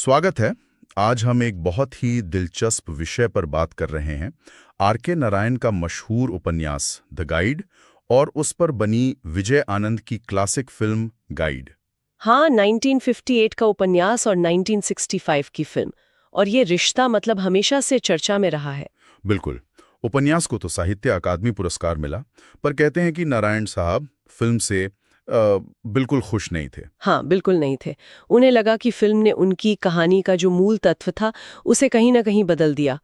स्वागत है। आज हम एक बहुत ही दिलचस्प विषय पर बात कर रहे हैं। आर.के. नारायण का मशहूर उपन्यास द गाइड और उस पर बनी विजय आनंद की क्लासिक फिल्म गाइड। हाँ, 1958 का उपन्यास और 1965 की फिल्म, और ये रिश्ता मतलब हमेशा से चर्चा में रहा है। बिल्कुल। उपन्यास को तो साहित्य अकादमी पुरस्कार मिला, पर कहते हैं कि नारायण साहब फिल्म से बिल्कुल खुश नहीं थे। हाँ, बिल्कुल नहीं थे। उन्हें लगा कि फिल्म ने उनकी कहानी का जो मूल तत्व था उसे कहीं ना कहीं बदल दिया।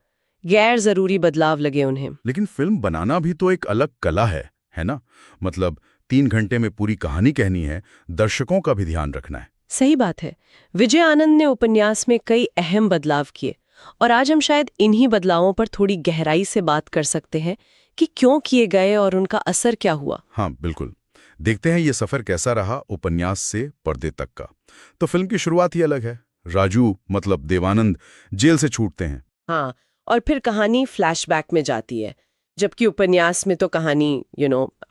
गैर जरूरी बदलाव लगे उन्हें। लेकिन फिल्म बनाना भी तो एक अलग कला है ना? मतलब 3 घंटे में पूरी कहानी कहनी है, दर्शकों का भी ध्यान रखना है। सही बात है। विजय आनंद ने उपन्यास में कई अहम बदलाव किए, और आज हम शायद इन्हीं बदलावों पर थोड़ी गहराई से बात कर सकते हैं कि क्यों किए गए और उनका असर क्या हुआ। हाँ, बिल्कुल। देखते हैं ये सफर कैसा रहा उपन्यास से पर्दे तक का। तो फिल्म की शुरुआत ही अलग है। राजू मतलब देवानंद जेल से छूटते हैं। हाँ, और फिर कहानी फ्लैशबैक में जाती है, जबकि उपन्यास में तो कहानी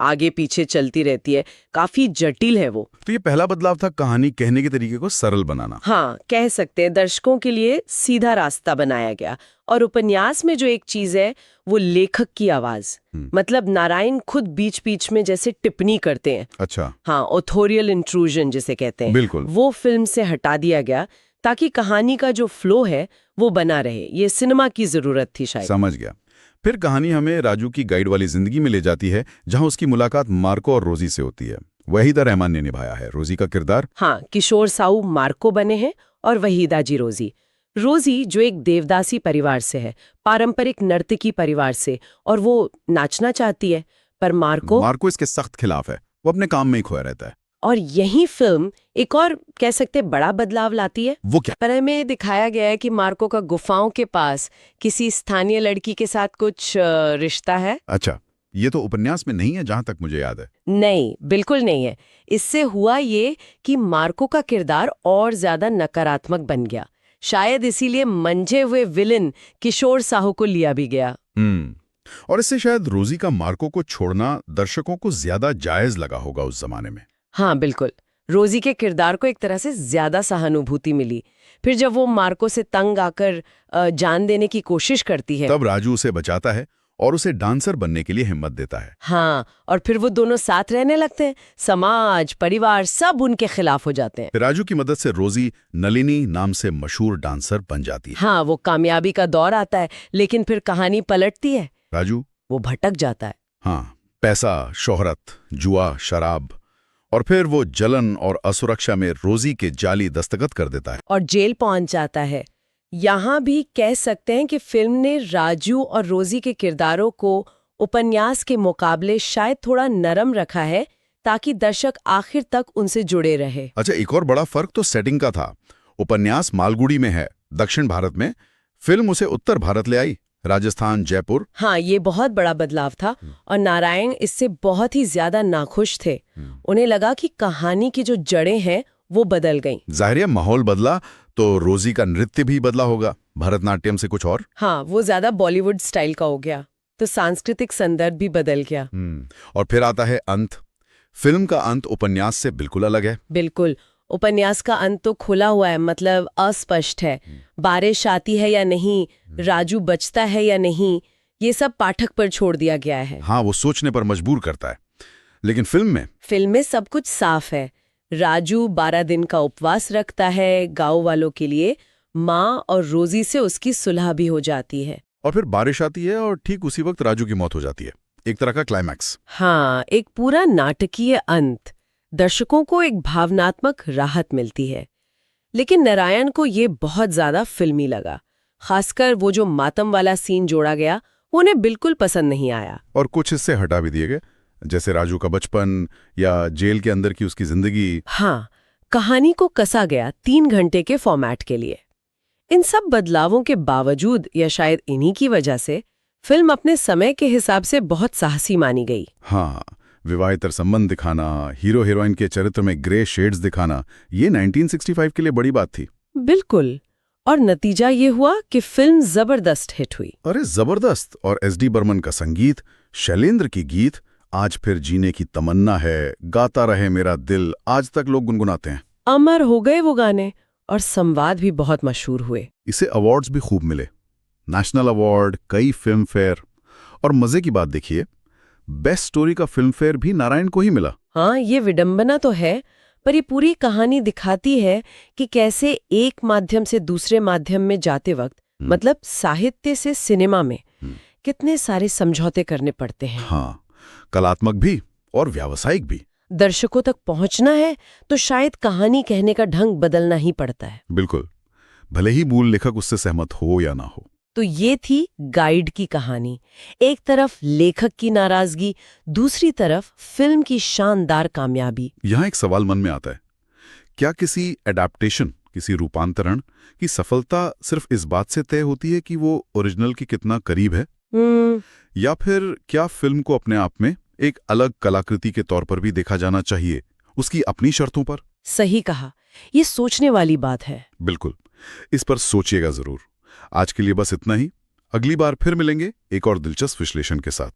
आगे पीछे चलती रहती है। काफी जटिल है वो। तो ये पहला बदलाव था, कहानी कहने के तरीके को सरल बनाना। हाँ, कह सकते हैं दर्शकों के लिए सीधा रास्ता बनाया गया। और उपन्यास में जो एक चीज है वो लेखक की आवाज, मतलब नारायण खुद बीच बीच में जैसे टिप्पणी करते हैं। अच्छा। हाँ, ऑथोरियल इंट्रूजन जिसे कहते हैं, बिल्कुल। वो फिल्म से हटा दिया गया ताकि कहानी का जो फ्लो है वो बना रहे। ये सिनेमा की जरूरत थी शायद। समझ गया। फिर कहानी हमें राजू की गाइड वाली जिंदगी में ले जाती है, जहां उसकी मुलाकात मार्को और रोजी से होती है। वहीदा रहमान ने निभाया है रोजी का किरदार। हाँ, किशोर साऊ मार्को बने हैं और वहीदा जी रोजी। रोजी जो एक देवदासी परिवार से है, पारंपरिक नर्तकी परिवार से, और वो नाचना चाहती है, पर मार्को इसके सख्त खिलाफ है। वो अपने काम में ही खोया रहता है। और यही फिल्म एक और कह सकते बड़ा बदलाव लाती है। वो क्या? पर में दिखाया गया है कि मार्को का गुफाओं के पास किसी स्थानीय लड़की के साथ कुछ रिश्ता है। अच्छा, ये तो उपन्यास में नहीं है जहां तक मुझे याद है। नहीं, बिल्कुल नहीं है। इससे हुआ ये कि मार्को का किरदार और ज्यादा नकारात्मक बन गया। शायद इसीलिए मंझे हुए विलन किशोर साहू को लिया भी गया। और इससे शायद रोजी का मार्को को छोड़ना दर्शकों को ज्यादा जायज लगा होगा उस जमाने में। हाँ, बिल्कुल। रोजी के किरदार को एक तरह से ज्यादा सहानुभूति मिली। फिर जब वो मार्को से तंग आकर जान देने की कोशिश करती है, तब राजू उसे बचाता है और उसे डांसर बनने के लिए हिम्मत देता है। हाँ, और फिर वो दोनों साथ रहने लगते हैं। समाज, परिवार सब उनके खिलाफ हो जाते हैं। फिर राजू की मदद से रोजी नलिनी नाम से मशहूर डांसर बन जाती है। हाँ, वो कामयाबी का दौर आता है, लेकिन फिर कहानी पलटती है। राजू वो भटक जाता है। हाँ, पैसा, शोहरत, जुआ, शराब, और फिर वो जलन और असुरक्षा में रोजी के जाली दस्तखत कर देता है और जेल पहुंच जाता है। यहाँ भी कह सकते हैं कि फिल्म ने राजू और रोजी के किरदारों को उपन्यास के मुकाबले शायद थोड़ा नरम रखा है, ताकि दर्शक आखिर तक उनसे जुड़े रहे। अच्छा, एक और बड़ा फर्क तो सेटिंग का था। उपन्यास मालगुडी में है, दक्षिण भारत में। फिल्म उसे उत्तर भारत ले आई, राजस्थान, जयपुर। हाँ, ये बहुत बड़ा बदलाव था, और नारायण इससे बहुत ही ज्यादा नाखुश थे। उन्हें लगा कि कहानी की जो जड़ें हैं वो बदल गईं। जाहिर है माहौल बदला तो रोजी का नृत्य भी बदला होगा, भरतनाट्यम से कुछ और। हाँ, वो ज्यादा बॉलीवुड स्टाइल का हो गया, तो सांस्कृतिक संदर्भ भी बदल गया। और फिर आता है अंत। फिल्म का अंत उपन्यास से बिल्कुल अलग है। बिल्कुल। उपन्यास का अंत तो खुला हुआ है, मतलब अस्पष्ट है। बारिश आती है या नहीं, राजू बचता है या नहीं, ये सब पाठक पर छोड़ दिया गया है। हाँ, वो सोचने पर मजबूर करता है। लेकिन फिल्म में सब कुछ साफ है। राजू 12 दिन का उपवास रखता है गांव वालों के लिए। माँ और रोजी से उसकी सुलह भी हो जाती है। और फिर बारिश आती है और ठीक उसी वक्त राजू की मौत हो जाती है। एक तरह का क्लाइमैक्स। हाँ, एक पूरा नाटकीय अंत। दर्शकों को एक भावनात्मक राहत मिलती है। लेकिन नारायण को ये बहुत ज्यादा फिल्मी लगा। खासकर वो जो मातम वाला सीन जोड़ा गया, वो उन्हें बिल्कुल पसंद नहीं आया। और कुछ हिस्से हटा भी दिए गए, जैसे राजू का बचपन या जेल के अंदर की उसकी जिंदगी। हाँ, कहानी को कसा गया 3 घंटे के फॉर्मेट के लिए। इन सब बदलावों के बावजूद, या शायद इन्हीं की वजह से, फिल्म अपने समय के हिसाब से बहुत साहसी मानी गई। हाँ, विवाहेतर संबंध दिखाना, हीरो हीरोइन के चरित्र में ग्रे शेड्स दिखाना, ये 1965 के लिए बड़ी बात थी। बिल्कुल। और नतीजा ये हुआ कि फिल्म जबरदस्त हिट हुई। अरे जबरदस्त! और एस.डी. बर्मन का संगीत, शैलेंद्र की गीत, आज फिर जीने की तमन्ना है, गाता रहे मेरा दिल, आज तक लोग गुनगुनाते हैं। अमर हो गए वो गाने। और संवाद भी बहुत मशहूर हुए। इसे अवार्ड्स भी खूब मिले, नेशनल अवार्ड, कई फिल्म फेयर। और मजे की बात देखिए, बेस्ट स्टोरी का फिल्म फेयर भी नारायण को ही मिला। हाँ, ये विडंबना तो है, पर ये पूरी कहानी दिखाती है कि कैसे एक माध्यम से दूसरे माध्यम में जाते वक्त, मतलब साहित्य से सिनेमा में, कितने सारे समझौते करने पड़ते हैं। हाँ, कलात्मक भी और व्यावसायिक भी। दर्शकों तक पहुंचना है तो शायद कहानी कहने का ढंग बदलना ही पड़ता है। बिल्कुल, भले ही मूल लेखक उससे सहमत हो या ना हो। तो ये थी गाइड की कहानी। एक तरफ लेखक की नाराजगी, दूसरी तरफ फिल्म की शानदार कामयाबी। यहाँ एक सवाल मन में आता है, क्या किसी एडाप्टेशन, किसी रूपांतरण की सफलता सिर्फ इस बात से तय होती है कि वो ओरिजिनल के कितना करीब है, या फिर क्या फिल्म को अपने आप में एक अलग कलाकृति के तौर पर भी देखा जाना चाहिए, उसकी अपनी शर्तों पर? सही कहा, ये सोचने वाली बात है। बिल्कुल, इस पर सोचिएगा जरूर। आज के लिए बस इतना ही। अगली बार फिर मिलेंगे एक और दिलचस्प विश्लेषण के साथ।